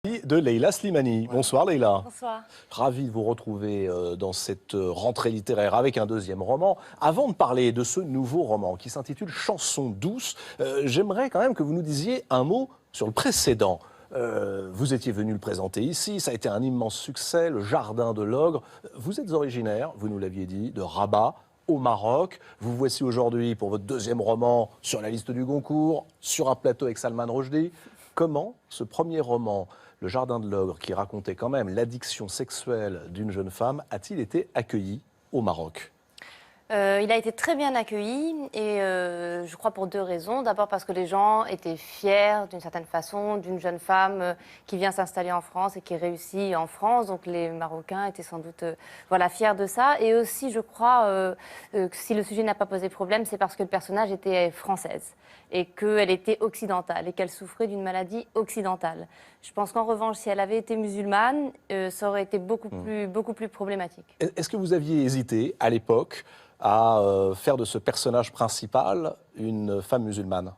De Leïla Slimani. Bonsoir Leïla. Bonsoir. Ravi de vous retrouver dans cette rentrée littéraire avec un deuxième roman. Avant de parler de ce nouveau roman qui s'intitule Chanson douce, j'aimerais quand même que vous nous disiez un mot sur le précédent. Vous étiez venu le présenter ici, ça a été un immense succès, Le Jardin de l'Ogre. Vous êtes originaire, vous nous l'aviez dit, de Rabat, au Maroc. Vous voici aujourd'hui pour votre deuxième roman sur la liste du Goncourt, sur un plateau avec Salman Rushdie. Comment ce premier roman, Le Jardin de l'Ogre, qui racontait quand même l'addiction sexuelle d'une jeune femme, a-t-il été accueilli au Maroc ? Il a été très bien accueilli et je crois pour deux raisons. D'abord parce que les gens étaient fiers d'une certaine façon d'une jeune femme qui vient s'installer en France et qui réussit en France. Donc les Marocains étaient sans doute fiers de ça. Et aussi je crois que si le sujet n'a pas posé problème, c'est parce que le personnage était française et qu'elle était occidentale et qu'elle souffrait d'une maladie occidentale. Je pense qu'en revanche, si elle avait été musulmane, ça aurait été beaucoup plus problématique. Est-ce que vous aviez hésité à l'époque à faire de ce personnage principal une femme musulmane ?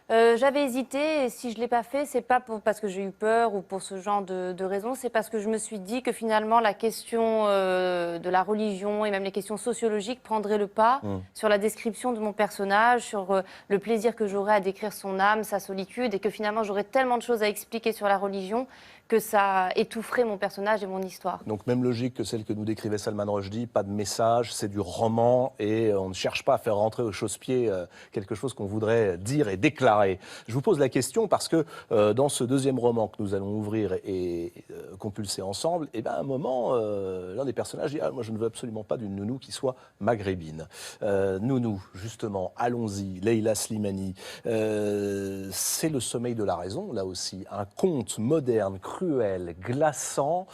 J'avais hésité et si je ne l'ai pas fait, c'est pas parce que j'ai eu peur ou pour ce genre de raisons, c'est parce que je me suis dit que finalement la question de la religion et même les questions sociologiques prendraient le pas sur la description de mon personnage, sur le plaisir que j'aurais à décrire son âme, sa solitude et que finalement j'aurais tellement de choses à expliquer sur la religion que ça étoufferait mon personnage et mon histoire. Donc même logique que celle que nous décrivait Salman Rushdie, pas de message, c'est du roman et on ne cherche pas à faire rentrer au chausse-pied quelque chose qu'on voudrait dire et déclarer. Je vous pose la question parce que dans ce deuxième roman que nous allons ouvrir et compulser ensemble, à un moment, l'un des personnages dit « Ah, moi je ne veux absolument pas d'une nounou qui soit maghrébine ». Nounou, justement, allons-y, Leïla Slimani, c'est le sommeil de la raison, là aussi, un conte moderne, cruel, glaçant,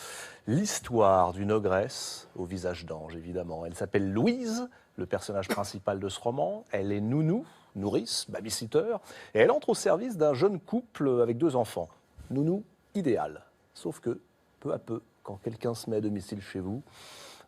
l'histoire d'une ogresse au visage d'ange, évidemment. Elle s'appelle Louise, le personnage principal de ce roman. Elle est nounou, nourrice, babysitter, et elle entre au service d'un jeune couple avec 2 enfants. Nounou idéal. Sauf que, peu à peu, quand quelqu'un se met à domicile chez vous,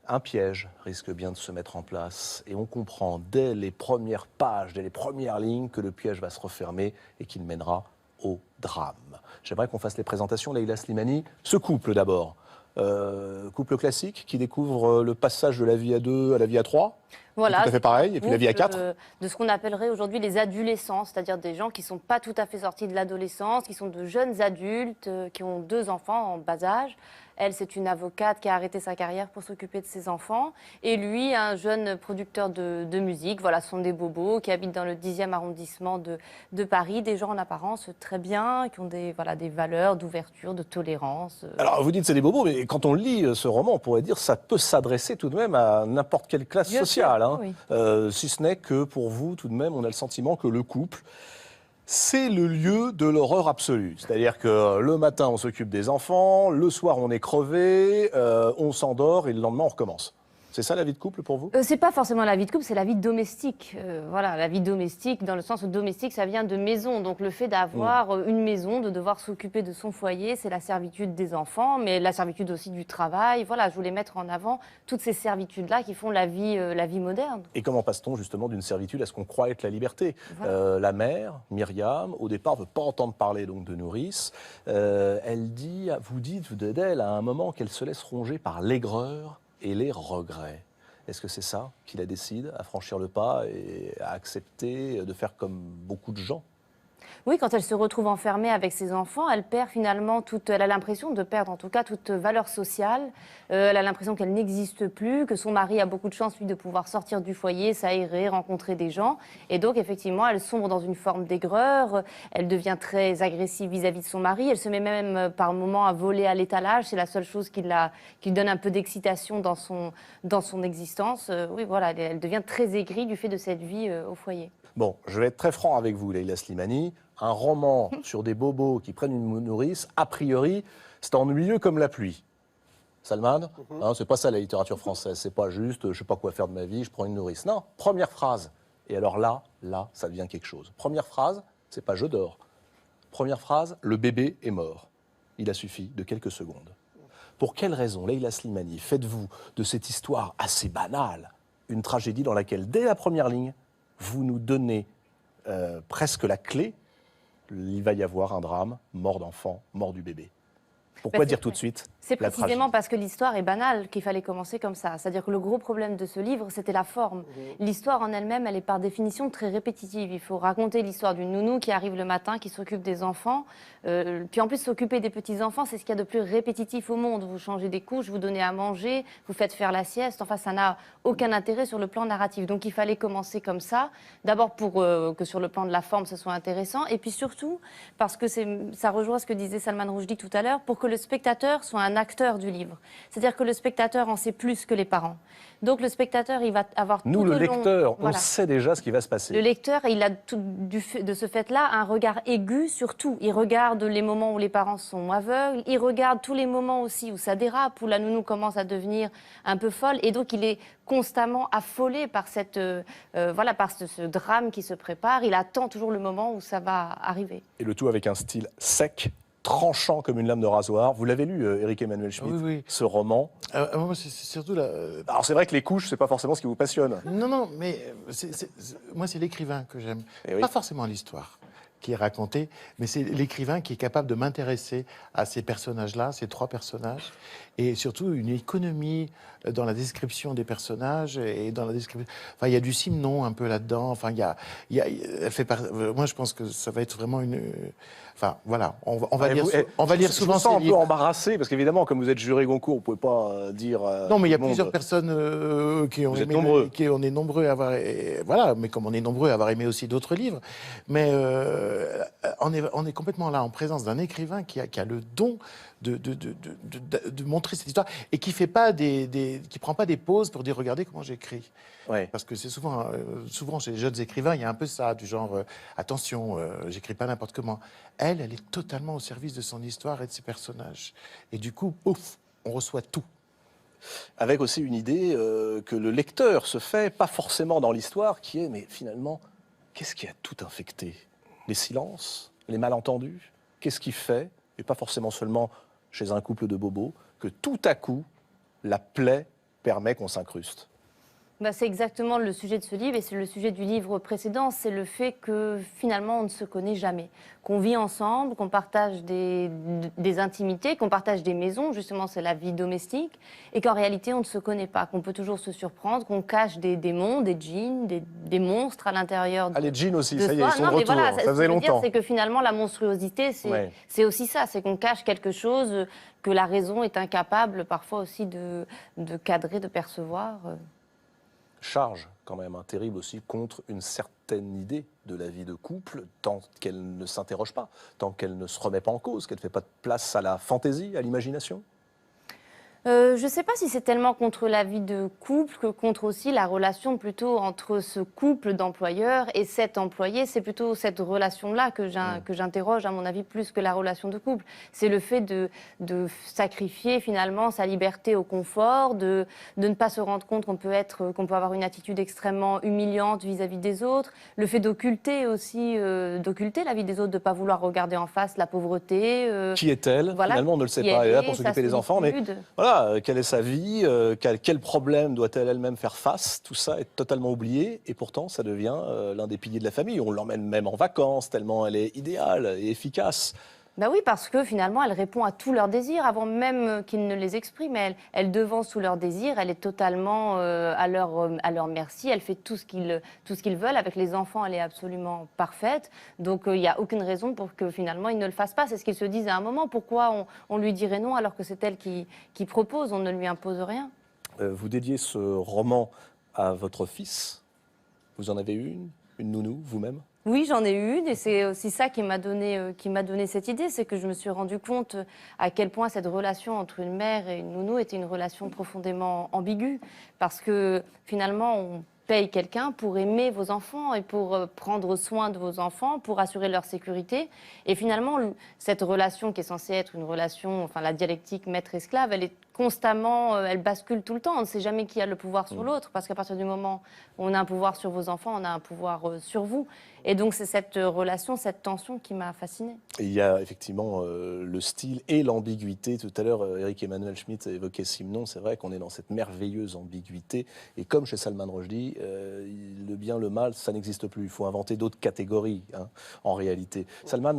un piège risque bien de se mettre en place. Et on comprend dès les premières pages, dès les premières lignes, que le piège va se refermer et qu'il mènera au drame. J'aimerais qu'on fasse les présentations, Leïla Slimani. Ce couple d'abord, couple classique qui découvre le passage de la vie à 2 à la vie à 3. Voilà, tout à fait pareil, et puis la vie à 4. De ce qu'on appellerait aujourd'hui les adolescents, c'est-à-dire des gens qui ne sont pas tout à fait sortis de l'adolescence, qui sont de jeunes adultes, qui ont 2 enfants en bas âge. Elle, c'est une avocate qui a arrêté sa carrière pour s'occuper de ses enfants. Et lui, un jeune producteur de musique. Voilà, ce sont des bobos qui habitent dans le 10e arrondissement de Paris. Des gens en apparence très bien, qui ont des valeurs d'ouverture, de tolérance. Alors, vous dites c'est des bobos, mais quand on lit ce roman, on pourrait dire que ça peut s'adresser tout de même à n'importe quelle classe sociale. Oui. Si ce n'est que pour vous, tout de même, on a le sentiment que le couple, c'est le lieu de l'horreur absolue. C'est-à-dire que le matin, on s'occupe des enfants, le soir, on est crevé, on s'endort et le lendemain, on recommence. C'est ça la vie de couple pour vous ? C'est pas forcément la vie de couple, c'est la vie domestique. Voilà, la vie domestique, dans le sens où domestique, ça vient de maison. Donc le fait d'avoir une maison, de devoir s'occuper de son foyer, c'est la servitude des enfants, mais la servitude aussi du travail. Voilà, je voulais mettre en avant toutes ces servitudes-là qui font la vie moderne. Et comment passe-t-on justement d'une servitude à ce qu'on croit être la liberté ? Voilà. La mère, Myriam, au départ, ne veut pas entendre parler donc de nourrice. Elle dit, vous dites d'elle à un moment qu'elle se laisse ronger par l'aigreur et les regrets. Est-ce que c'est ça qui la décide à franchir le pas et à accepter de faire comme beaucoup de gens ? Oui, quand elle se retrouve enfermée avec ses enfants, elle perd finalement elle a l'impression de perdre en tout cas toute valeur sociale. Elle a l'impression qu'elle n'existe plus, que son mari a beaucoup de chance, lui, de pouvoir sortir du foyer, s'aérer, rencontrer des gens. Et donc, effectivement, elle sombre dans une forme d'aigreur. Elle devient très agressive vis-à-vis de son mari. Elle se met même par moments à voler à l'étalage. C'est la seule chose qui lui donne un peu d'excitation dans son existence. Oui, voilà, elle devient très aigrie du fait de cette vie au foyer. Bon, je vais être très franc avec vous, Leïla Slimani. Un roman sur des bobos qui prennent une nourrice, a priori, c'est ennuyeux comme la pluie. Salman, c'est pas ça la littérature française. C'est pas juste, je sais pas quoi faire de ma vie, je prends une nourrice. Non, première phrase. Et alors là, ça devient quelque chose. Première phrase, c'est pas je dors. Première phrase, le bébé est mort. Il a suffi de quelques secondes. Pour quelle raison, Leïla Slimani, faites-vous de cette histoire assez banale une tragédie dans laquelle, dès la première ligne, vous nous donnez presque la clé, il va y avoir un drame, mort d'enfant, mort du bébé. Pourquoi dire tout de suite C'est la précisément tragédie? parce que l'histoire est banale qu'il fallait commencer comme ça. C'est-à-dire que le gros problème de ce livre, c'était la forme. L'histoire en elle-même, elle est par définition très répétitive. Il faut raconter l'histoire d'une nounou qui arrive le matin, qui s'occupe des enfants. Puis en plus, s'occuper des petits-enfants, c'est ce qu'il y a de plus répétitif au monde. Vous changez des couches, vous donnez à manger, vous faites faire la sieste. Enfin, ça n'a aucun intérêt sur le plan narratif. Donc il fallait commencer comme ça. D'abord pour que sur le plan de la forme, ce soit intéressant. Et puis surtout, parce que ça rejoint ce que disait Salman Rushdie tout à l'heure, pour que le spectateur soit un acteur du livre. C'est-à-dire que le spectateur en sait plus que les parents. Donc le spectateur, il va avoir Nous, tout le au long, lecteur, on voilà. sait déjà ce qui va se passer. Le lecteur, il a de ce fait-là un regard aigu sur tout. Il regarde les moments où les parents sont aveugles, il regarde tous les moments aussi où ça dérape, où la nounou commence à devenir un peu folle, et donc il est constamment affolé par par ce drame qui se prépare. Il attend toujours le moment où ça va arriver. Et le tout avec un style sec, tranchant comme une lame de rasoir. Vous l'avez lu, Éric Emmanuel Schmitt, Oui. ce roman. Moi, c'est surtout la. Alors c'est vrai que les couches, c'est pas forcément ce qui vous passionne. Non, mais moi, c'est l'écrivain que j'aime. Eh oui. Pas forcément l'histoire qui est racontée, mais c'est l'écrivain qui est capable de m'intéresser à ces personnages-là, ces trois personnages, et surtout une économie dans la description des personnages et dans la description. Enfin, il y a du Simon un peu là-dedans. Enfin, elle fait moi, je pense que ça va être vraiment une. Enfin, voilà, on va lire Je souvent me ces sens un peu livres. embarrassé, parce qu'évidemment, comme vous êtes jury Goncourt, vous pouvez pas dire... Non, mais il y a tout le plusieurs monde. personnes qui ont Vous êtes aimé, nombreux. on est nombreux à avoir, voilà, mais comme on est nombreux à avoir aimé aussi d'autres livres, mais on est complètement là en présence d'un écrivain qui a le don de montrer cette histoire et qui fait pas qui prend pas des pauses pour dire regardez comment j'écris. Ouais. Parce que c'est souvent chez les jeunes écrivains, il y a un peu ça, du genre attention, j'écris pas n'importe comment. Elle est totalement au service de son histoire et de ses personnages. Et du coup, ouf, on reçoit tout. Avec aussi une idée que le lecteur se fait, pas forcément dans l'histoire, qui est, mais finalement, qu'est-ce qui a tout infecté? Les silences, les malentendus? Qu'est-ce qui fait, et pas forcément seulement chez un couple de bobos, que tout à coup, la plaie permet qu'on s'incruste? C'est exactement le sujet de ce livre et c'est le sujet du livre précédent, c'est le fait que finalement on ne se connaît jamais, qu'on vit ensemble, qu'on partage des intimités, qu'on partage des maisons, justement c'est la vie domestique, et qu'en réalité on ne se connaît pas, qu'on peut toujours se surprendre, qu'on cache des démons, des djinns, des monstres à l'intérieur de Les djinns aussi, de ça y est, ils soi. sont Non, de mais retour, voilà, ça ce que faisait je veux dire, longtemps. c'est que finalement la monstruosité, Ouais. c'est aussi ça, c'est qu'on cache quelque chose que la raison est incapable parfois aussi de cadrer, de percevoir. Charge quand même, terrible aussi, contre une certaine idée de la vie de couple, tant qu'elle ne s'interroge pas, tant qu'elle ne se remet pas en cause, qu'elle ne fait pas de place à la fantaisie, à l'imagination. Je ne sais pas si c'est tellement contre la vie de couple que contre aussi la relation plutôt entre ce couple d'employeurs et cet employé. C'est plutôt cette relation-là que j'interroge, à mon avis, plus que la relation de couple. C'est le fait de sacrifier finalement sa liberté au confort, de ne pas se rendre compte qu'on peut avoir une attitude extrêmement humiliante vis-à-vis des autres. Le fait d'occulter aussi, d'occulter la vie des autres, de ne pas vouloir regarder en face la pauvreté. Qui est-elle? Voilà, Finalement, on ne le sait qui pas. Elle est là est, pour sa s'occuper des enfants, mais solitude. voilà, quelle est sa vie, quel problème doit-elle elle-même faire face? Tout ça est totalement oublié, et pourtant, ça devient l'un des piliers de la famille. On l'emmène même en vacances, tellement elle est idéale et efficace. Oui, parce que finalement, elle répond à tous leurs désirs avant même qu'ils ne les expriment. Elle devance tous leurs désirs, elle est totalement à leur merci, elle fait tout ce qu'ils veulent. Avec les enfants, elle est absolument parfaite. Donc, il n'y a aucune raison pour que finalement, ils ne le fassent pas. C'est ce qu'ils se disent à un moment. Pourquoi on lui dirait non alors que c'est elle qui propose? On ne lui impose rien. Vous dédiez ce roman à votre fils. Vous en avez une nounou, vous-même? Oui, j'en ai eu une et c'est aussi ça qui m'a donné cette idée, c'est que je me suis rendu compte à quel point cette relation entre une mère et une nounou était une relation profondément ambiguë, parce que finalement on paye quelqu'un pour aimer vos enfants et pour prendre soin de vos enfants, pour assurer leur sécurité. Et finalement, cette relation qui est censée être une relation, enfin la dialectique maître-esclave, elle est constamment, elle bascule tout le temps. On ne sait jamais qui a le pouvoir sur l'autre, parce qu'à partir du moment où on a un pouvoir sur vos enfants, on a un pouvoir sur vous. Et donc c'est cette relation, cette tension qui m'a fascinée. Et il y a effectivement le style et l'ambiguïté. Tout à l'heure, Éric Emmanuel Schmitt a évoqué Simon. C'est vrai qu'on est dans cette merveilleuse ambiguïté. Et comme chez Salman Rushdie, le bien, le mal, ça n'existe plus. Il faut inventer d'autres catégories, en réalité. Salman